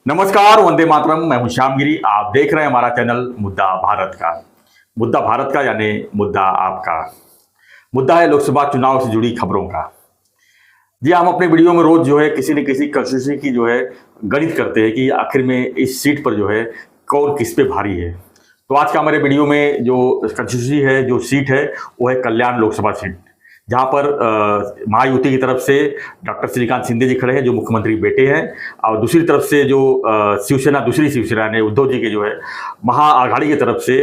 नमस्कार, वंदे मातरम। मैं हूं श्यामगिरी। आप देख रहे हैं हमारा चैनल मुद्दा भारत का। मुद्दा भारत का यानी मुद्दा आपका। मुद्दा है लोकसभा चुनाव से जुड़ी खबरों का। जी, हम अपने वीडियो में रोज जो है किसी न किसी कंस्टिट्यूंसी की जो है गणित करते हैं कि आखिर में इस सीट पर जो है कौन किस पे भारी है। तो आज का हमारे वीडियो में जो कंस्टिट्यूंसी है, जो सीट है, वो है कल्याण लोकसभा सीट, जहां पर महायुति की तरफ से डॉक्टर श्रीकांत शिंदे जी खड़े हैं, जो मुख्यमंत्री बेटे हैं, और दूसरी तरफ से जो शिवसेना, दूसरी शिवसेना ने उद्धव जी के जो है महाआघाड़ी की तरफ से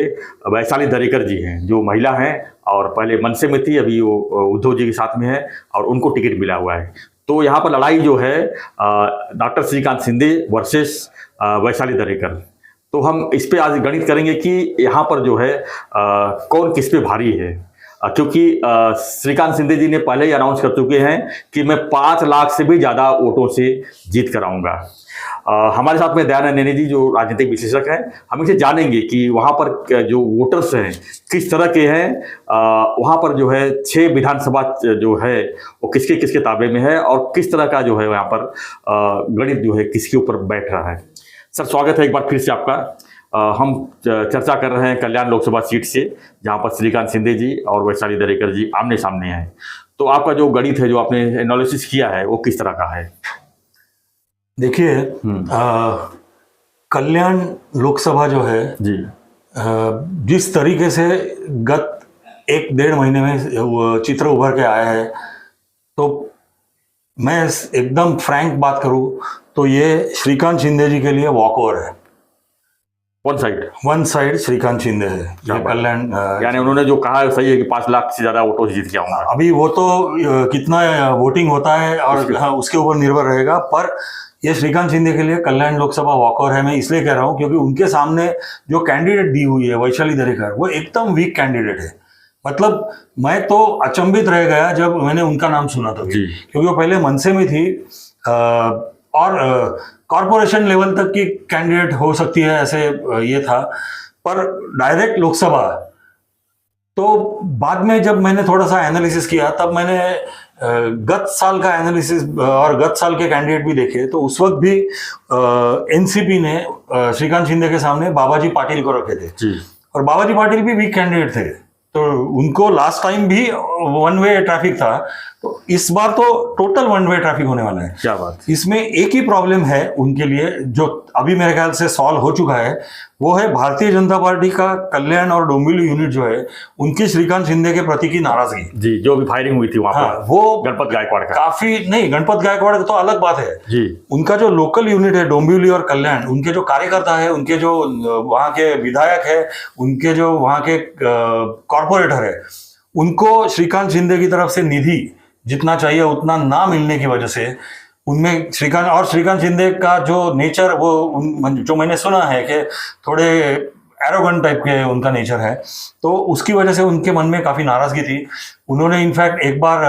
वैशाली दरेकर जी हैं, जो महिला हैं और पहले मनसे में थी, अभी वो उद्धव जी के साथ में है और उनको टिकट मिला हुआ है। तो यहाँ पर लड़ाई जो है डॉक्टर श्रीकांत शिंदे वर्सेस वैशाली दरेकर। तो हम इस पे आज गणित करेंगे कि यहाँ पर जो है कौन किस पे भारी है, क्योंकि श्रीकांत शिंदे जी ने पहले ही अनाउंस कर चुके हैं कि मैं 5 लाख से भी ज़्यादा वोटों से जीत कर आऊँगा। हमारे साथ में दयानंद नैनी जी, जो राजनीतिक विश्लेषक हैं, हम इसे जानेंगे कि वहाँ पर जो वोटर्स हैं किस तरह के हैं। वहाँ पर जो है 6 विधानसभा जो है वो किसके किसके ताबे में है और किस तरह का जो है यहाँ पर गणित जो है किसके ऊपर बैठ रहा है। सर, स्वागत है एक बार फिर से आपका। हम चर्चा कर रहे हैं कल्याण लोकसभा सीट से, जहां पर श्रीकांत शिंदे जी और वैशाली दरेकर जी आमने सामने हैं। तो आपका जो गणित है, जो आपने एनालिसिस किया है, वो किस तरह का है? देखिए, कल्याण लोकसभा जो है जी, जिस तरीके से गत 1-1.5 महीने में वो चित्र उभर के आया है, तो मैं एकदम फ्रैंक बात करूं तो ये श्रीकांत शिंदे जी के लिए वॉकओवर है। वन साइड श्रीकांत शिंदे है। ये कल्याण यानी उन्होंने जो कहा है सही है कि 5 लाख से ज्यादा वोटों से जीत के आऊंगा। अभी वो तो कितना वोटिंग होता है और उसके ऊपर निर्भर रहेगा, पर ये श्रीकांत शिंदे के लिए कल्याण लोकसभा वॉकओवर है। मैं इसलिए कह रहा हूं क्योंकि उनके सामने जो कैंडिडेट दी हुई है वैशाली दरेकर, वो एकदम वीक कैंडिडेट है। मतलब मैं तो अचंभित रह गया जब मैंने उनका नाम सुना था, क्योंकि वो पहले मनसे में थी और कॉर्पोरेशन लेवल तक की कैंडिडेट हो सकती है, ऐसे ये था, पर डायरेक्ट लोकसभा। तो बाद में जब मैंने थोड़ा सा एनालिसिस किया, तब मैंने गत साल का एनालिसिस और गत साल के कैंडिडेट भी देखे, तो उस वक्त भी एनसीपी ने श्रीकांत शिंदे के सामने बाबाजी पाटिल को रखे थे और बाबाजी पाटिल भी वीक कैंडिडेट थे, तो उनको लास्ट टाइम भी 1 वे ट्रैफिक था। तो इस बार तो टोटल 1 वे ट्रैफिक होने वाला है। क्या बात। इसमें एक ही प्रॉब्लम है उनके लिए, जो अभी मेरे ख्याल से सॉल्व हो चुका है, वो है भारतीय जनता पार्टी का कल्याण और डोंबिवली यूनिट जो है, उनकी श्रीकांत शिंदे के प्रति की नाराजगी जी, जो भी फायरिंग हुई थी वहां पर, वो गणपत गायकवाड़ का काफी नहीं, गणपत गायकवाड़ तो अलग बात है जी। उनका जो लोकल यूनिट है डोंबिवली और कल्याण, उनके जो कार्यकर्ता है, उनके जो वहां के विधायक है, उनके जो वहां के कॉर्पोरेटर है, उनको श्रीकांत शिंदे की तरफ से निधि जितना चाहिए उतना ना मिलने की वजह से उनमें श्रीकांत शिंदे का जो नेचर, वो जो मैंने सुना है कि थोड़े एरोगेंट टाइप के उनका नेचर है, तो उसकी वजह से उनके मन में काफी नाराजगी थी। उन्होंने इनफैक्ट एक बार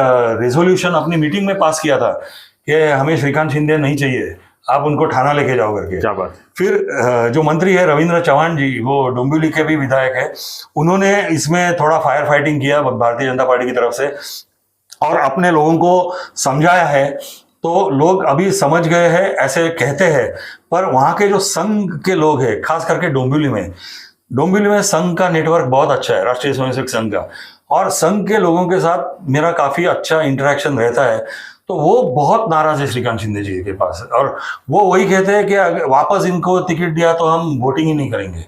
रेजोल्यूशन अपनी मीटिंग में पास किया था कि हमें श्रीकांत शिंदे नहीं चाहिए, आप उनको थाना लेके जाओ करके। क्या बात। फिर जो मंत्री है रविंद्र चौहान जी, वो डोंबिवली के भी विधायक है, उन्होंने इसमें थोड़ा फायर फाइटिंग किया भारतीय जनता पार्टी की तरफ से और अपने लोगों को समझाया है। तो लोग अभी समझ गए हैं, ऐसे कहते हैं, पर वहाँ के जो संघ के लोग हैं, खास करके डोंबिवली में संघ का नेटवर्क बहुत अच्छा है, राष्ट्रीय स्वयंसेवक संघ का, और संघ के लोगों के साथ मेरा काफी अच्छा इंटरेक्शन रहता है। तो वो बहुत नाराज है श्रीकांत शिंदे जी के पास, और वो वही कहते हैं कि वापस इनको टिकट दिया तो हम वोटिंग ही नहीं करेंगे,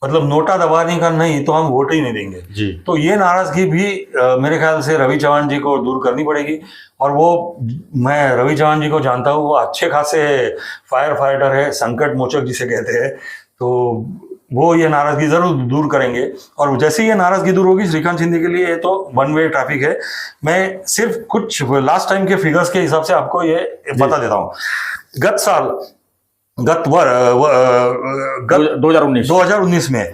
मतलब नोटा दबाने का नहीं तो हम वोट ही नहीं देंगे जी। तो ये नाराजगी भी मेरे ख्याल से रवि चौहान जी को दूर करनी पड़ेगी, और वो, मैं रवि चौहान जी को जानता हूँ, वो अच्छे खासे फायर फाइटर है, संकट मोचक जिसे कहते हैं, तो वो ये नाराजगी जरूर दूर करेंगे। और जैसे ये नाराजगी दूर होगी श्रीकांत शिंदे के लिए, ये तो 1 वे ट्रैफिक है। मैं सिर्फ कुछ लास्ट टाइम के फिगर्स के हिसाब से आपको ये बता देता हूँ। गत साल 2019 में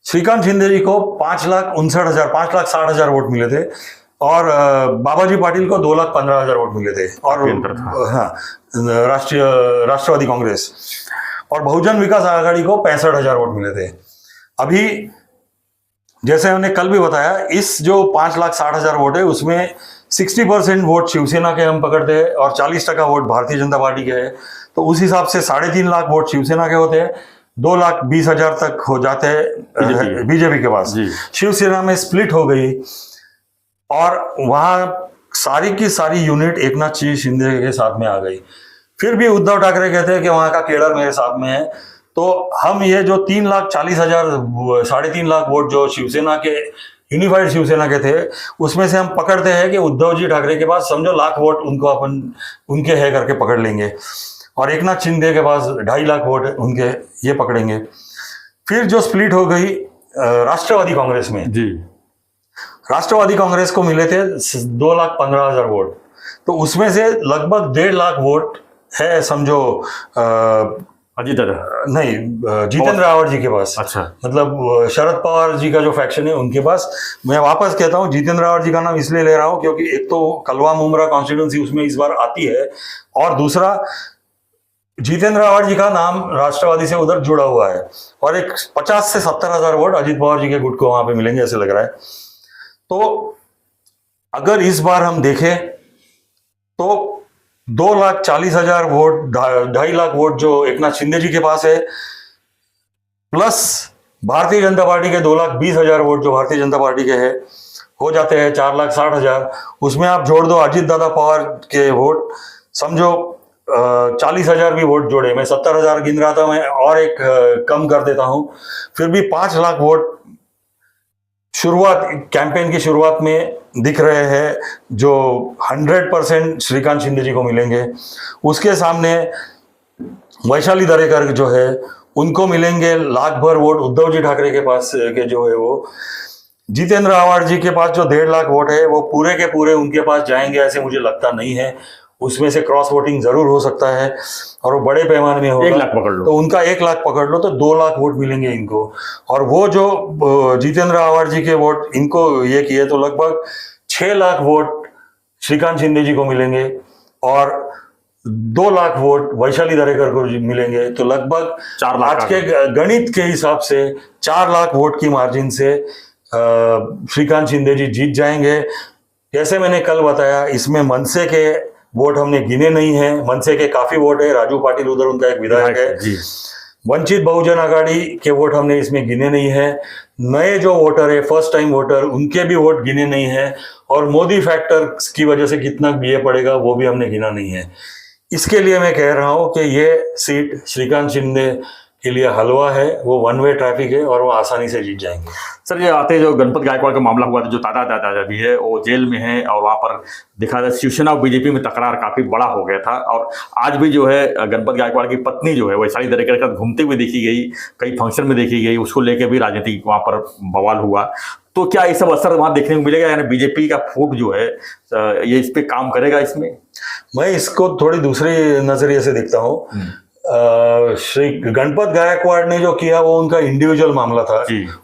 श्रीकांत शिंदे जी को 5,60,000 वोट मिले थे और बाबाजी पाटिल को 2,15,000 वोट मिले थे, और हाँ, राष्ट्रवादी कांग्रेस और बहुजन विकास आघाड़ी को 65,000 वोट मिले थे। अभी जैसे हमने कल भी बताया, इस जो 5,60,000 वोट है उसमें 60% वोट शिवसेना के हम पकड़ते हैं और 40% वोट भारतीय जनता पार्टी के है, तो उस हिसाब से 3.5 लाख वोट शिवसेना के होते हैं, 2,20,000 तक हो जाते हैं बीजेपी के पास। शिवसेना में स्प्लिट हो गई और वहां सारी की सारी यूनिट एकनाथ शिंदे के साथ में आ गई। फिर भी उद्धव ठाकरे कहते हैं कि वहां का केडर मेरे साथ में है। तो हम ये जो 3,40,000 3.5 लाख वोट जो शिवसेना के यूनिफाइड शिवसेना के थे, उसमें से हम पकड़ते हैं कि उद्धव जी ठाकरे के पास समझो लाख वोट उनको अपन उनके है करके पकड़ लेंगे, और एकनाथ शिंदे के पास 2.5 लाख वोट उनके ये पकड़ेंगे। फिर जो स्प्लिट हो गई राष्ट्रवादी कांग्रेस में जी, राष्ट्रवादी कांग्रेस को मिले थे 2,15,000 वोट, तो उसमें से लगभग 1.5 लाख वोट है समझो अजीत दादा नहीं जितेंद्र रावत जी के पास। अच्छा, मतलब शरद पवार जी का जो फैक्शन है उनके पास। मैं वापस कहता हूँ जितेंद्र रावत जी का नाम इसलिए ले रहा हूँ क्योंकि एक तो कलवा मुमरा कॉन्स्टिट्यूंसी उसमें इस बार आती है, और दूसरा जितेंद्र रावत जी का नाम राष्ट्रवादी से उधर जुड़ा हुआ है, और एक 50 से 70,000 वोट अजीत पवार जी के गुट को वहां पे मिलेंगे ऐसे लग रहा है। तो अगर इस बार हम देखें तो 2,40,000 वोट, 2.5 लाख वोट जो एकनाथ शिंदे जी के पास है, प्लस भारतीय जनता पार्टी के 2,20,000 वोट जो भारतीय जनता पार्टी के हैं, हो जाते हैं 4,60,000। उसमें आप जोड़ दो अजीत दादा पवार के वोट, समझो 40,000 भी वोट जोड़े, मैं 70,000 गिन रहा था, मैं और एक कम कर देता हूं, फिर भी 5 लाख वोट शुरुआत कैंपेन की शुरुआत में दिख रहे हैं जो 100% श्रीकांत शिंदे जी को मिलेंगे। उसके सामने वैशाली दरेकर जो है उनको मिलेंगे लाख भर वोट उद्धव जी ठाकरे के पास के जो है वो। जितेंद्र रावत जी के पास जो 1.5 लाख वोट है वो पूरे के पूरे उनके पास जाएंगे ऐसे मुझे लगता नहीं है। उसमें से क्रॉस वोटिंग जरूर हो सकता है और वो बड़े पैमाने में होगा। 1 लाख पकड़ लो तो उनका 1 लाख पकड़ लो तो 2 लाख वोट मिलेंगे इनको। और वो जो जितेंद्र रावत जी के वोट इनको ये किए तो लगभग 6 लाख वोट श्रीकांत शिंदे जी को मिलेंगे और 2 लाख वोट वैशाली दरेकर को मिलेंगे। तो लगभग 4 लाख आज के गणित के हिसाब से 4 लाख वोट की मार्जिन से श्रीकांत शिंदे जी जीत जाएंगे। जैसे मैंने कल बताया, इसमें मनसे के वोट हमने गिने नहीं है। मनसे के काफी वोट है, राजू पाटिल उधर उनका एक विधायक है जी। वंचित बहुजन आघाड़ी के वोट हमने इसमें गिने नहीं है। नए जो वोटर है, फर्स्ट टाइम वोटर, उनके भी वोट गिने नहीं है। और मोदी फैक्टर की वजह से कितना ये पड़ेगा वो भी हमने गिना नहीं है। इसके लिए मैं कह रहा हूं कि ये सीट श्रीकांत शिंदे के लिए हलवा है, वो वन वे ट्रैफिक है और वो आसानी से जीत जाएंगे। सर, ये आते जो गणपत गायकवाड़ का मामला हुआ था, जो दादा भी है वो जेल में है और वहाँ पर देखा जाए शिवसेना और बीजेपी में तकरार काफी बड़ा हो गया था। और आज भी जो है गणपत गायकवाड़ की पत्नी जो है वैशाली दरेकर के साथ घूमते हुए देखी गई, कई फंक्शन में देखी गई, उसको लेकर भी राजनीति वहाँ पर बवाल हुआ। तो क्या ये सब असर वहाँ देखने को मिलेगा, यानी बीजेपी का फूट जो है ये इस पे काम करेगा? इसमें मैं इसको थोड़ी दूसरे नजरिए से देखता हूँ। श्री गणपत गायकवाड़ ने जो किया वो उनका इंडिविजुअल मामला था,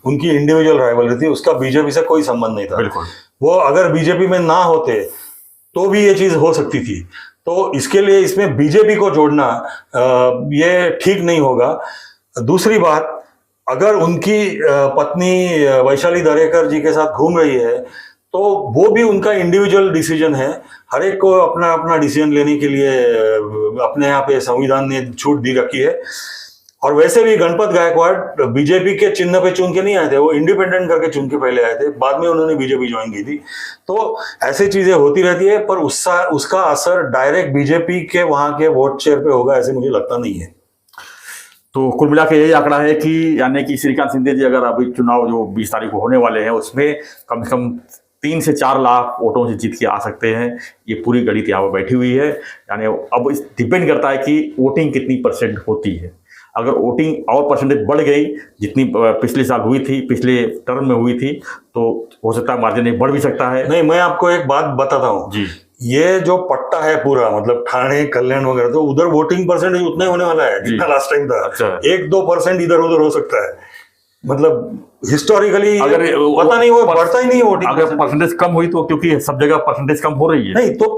उनकी इंडिविजुअल राइवलरी थी, उसका बीजेपी से कोई संबंध नहीं था। बिल्कुल, वो अगर बीजेपी में ना होते तो भी ये चीज हो सकती थी। तो इसके लिए इसमें बीजेपी को जोड़ना ये ठीक नहीं होगा। दूसरी बात, अगर उनकी पत्नी वैशाली दरेकर जी के साथ घूम रही है तो वो भी उनका इंडिविजुअल डिसीजन है। हर एक को अपना अपना डिसीजन लेने के लिए अपने यहाँ पे संविधान ने छूट दी रखी है। और वैसे भी गणपत गायकवाड़ बीजेपी के चिन्ह पे चुन के नहीं आए थे, वो इंडिपेंडेंट करके चुन के पहले आए थे, बाद में उन्होंने बीजेपी ज्वाइन की थी। तो ऐसी चीजें होती रहती है, पर उसका असर डायरेक्ट बीजेपी के वहां के वोट शेयर पे होगा ऐसे मुझे लगता नहीं है। तो कुल मिला के यही आंकड़ा है कि यानी कि श्रीकांत शिंदे जी अगर अभी चुनाव जो 20 तारीख को होने वाले हैं उसमें कम से कम 3 से 4 लाख वोटों से जीत के आ सकते हैं। ये पूरी गणित यहाँ पर बैठी हुई है। यानी अब डिपेंड करता है कि वोटिंग कितनी % होती है। अगर वोटिंग और परसेंटेज बढ़ गई जितनी पिछले साल हुई थी, पिछले टर्म में हुई थी, तो हो सकता है मार्जिन बढ़ भी सकता है। नहीं, मैं आपको एक बात बताता हूँ जी, ये जो पट्टा है पूरा, मतलब ठाणे कल्याण वगैरह, तो उधर वोटिंग परसेंटेज उतना ही होने वाला है जितना लास्ट टाइम था। अच्छा। 1-2% इधर उधर हो सकता है, मतलब हिस्टोरिकली अगर पता नहीं, वो बढ़ता ही नहीं वोटिंग। अगर परसेंटेज कम हुई तो, क्योंकि सब जगह परसेंटेज कम हो रही है। नहीं तो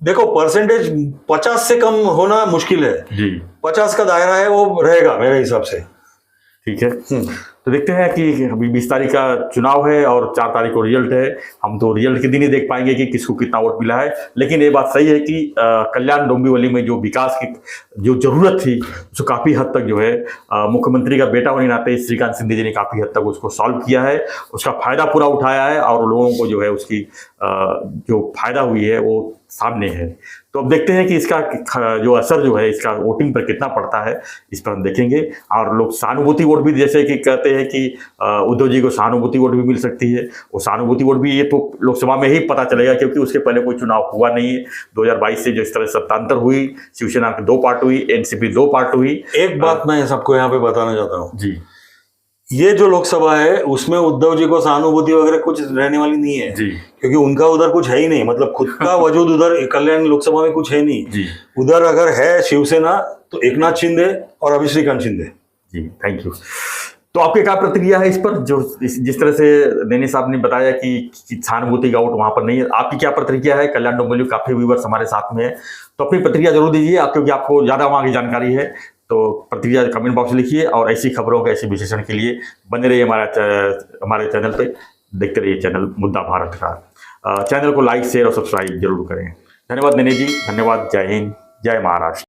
देखो, परसेंटेज 50 से कम होना मुश्किल है जी। 50 का दायरा है वो रहेगा मेरे हिसाब से। ठीक है। तो देखते हैं कि अभी 20 तारीख का चुनाव है और 4 तारीख को रिजल्ट है। हम तो रिजल्ट के दिन ही देख पाएंगे कि किसको कितना वोट मिला है। लेकिन ये बात सही है कि कल्याण डोंबिवली में जो विकास की जो जरूरत थी उसको काफ़ी हद तक जो है मुख्यमंत्री का बेटा होने नाते श्रीकांत शिंदे जी ने काफ़ी हद तक उसको सॉल्व किया है, उसका फायदा पूरा उठाया है और लोगों को जो है उसकी जो फायदा हुई है वो सामने है। तो अब देखते हैं कि इसका जो असर जो है इसका वोटिंग पर कितना पड़ता है, इस पर हम देखेंगे। और लोग सहानुभूति वोट भी जैसे कि कहते हैं कि उद्धव जी को सहानुभूति वोट भी मिल सकती है, वो सहानुभूति वोट भी ये तो लोकसभा में ही पता चलेगा, क्योंकि उसके पहले कोई चुनाव हुआ नहीं है। 2022 से जो इस तरह सत्तांतर हुई, शिवसेना की 2 पार्ट हुई, एनसीपी 2 पार्ट हुई। एक बात मैं सबको यहाँ पे बताना चाहता हूँ जी, ये जो लोकसभा है उसमें उद्धव जी को सहानुभूति वगैरह कुछ रहने वाली नहीं है जी, क्योंकि उनका उधर कुछ है ही नहीं, मतलब खुद का वजूद उधर कल्याण लोकसभा में कुछ है नहीं। जी, उधर अगर है शिवसेना तो एकनाथ शिंदे और अभी श्रीकांत शिंदे। जी, थैंक यू। तो आपकी क्या प्रतिक्रिया है इस पर, जो जिस तरह से नैनी साहब ने बताया कि सहानुभूति का वोट वहां पर नहीं है, आपकी क्या प्रतिक्रिया है? कल्याण डोंबिवली काफी व्यूवर्स हमारे साथ में है, तो अपनी प्रतिक्रिया जरूर दीजिए आप, क्योंकि आपको ज्यादा वहां की जानकारी है। तो प्रतिक्रिया कमेंट बॉक्स में लिखिए और ऐसी खबरों के ऐसे विश्लेषण के लिए बने रहिए हमारे चैनल पे, देखते रहिए चैनल मुद्दा भारत का। चैनल को लाइक शेयर और सब्सक्राइब जरूर करें। धन्यवाद नैनी जी, धन्यवाद। जय हिंद, जय महाराष्ट्र।